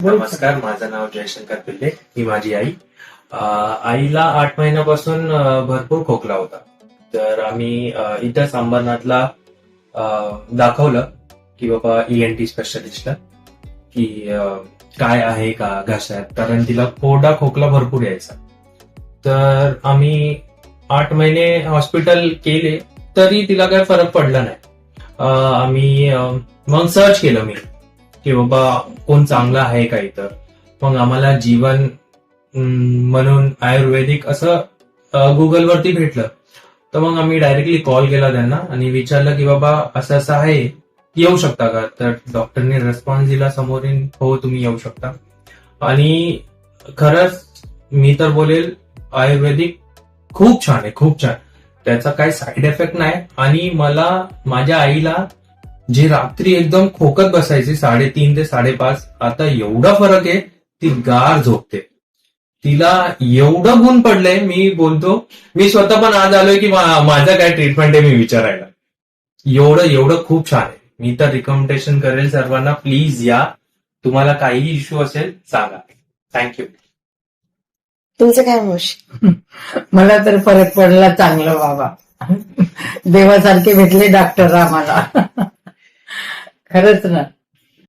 नमस्कार, माझं नाव जयशंकर पिल्ले. ही माझी आई. आईला 8 महिन्यापासून भरपूर खोकला होता. तर आम्ही इथंच अंबरनाथला दाखवलं की बाबा ENT स्पेशलिस्टला की काय आहे का घशात, कारण तिला कोरडा खोकला भरपूर यायचा. तर आम्ही 8 महिने हॉस्पिटल केले तरी तिला काही फरक पडला नाही. आम्ही मग सर्च केलं मी की बाबा कोण चांगला आहे का इथं. मग आम्हाला जीवन म्हणून आयुर्वेदिक असं गुगलवरती भेटलं. तर मग आम्ही डायरेक्टली कॉल केला त्यांना आणि विचारलं की बाबा असं असं आहे, येऊ शकता का. तर डॉक्टरने रिस्पॉन्स दिला समोरील, हो तुम्ही येऊ शकता. आणि खरंच मी तर बोलेल आयुर्वेदिक खूप छान आहे, खूप छान. त्याचा काही साईड इफेक्ट नाही. आणि मला माझ्या आईला जी रात्री एकदम खोकत बसायची 3:30 ते 5:30, आता एवढा फरक आहे, ती गार झोपते. तिला एवढं गुण पडलंय, मी बोलतो मी स्वतः पण आज आलोय की माझं काय ट्रीटमेंट आहे मी विचारायला. एवढं खूप छान आहे. मी तर रिकमेंडेशन करेल सर्वांना, प्लीज या. तुम्हाला काही इश्यू असेल सांगा. थँक्यू. तुमचं काय मावशी? मला तर फरक पडला चांगला बाबा. देवासारखे भेटले डॉक्टर आम्हाला. खरंच ना.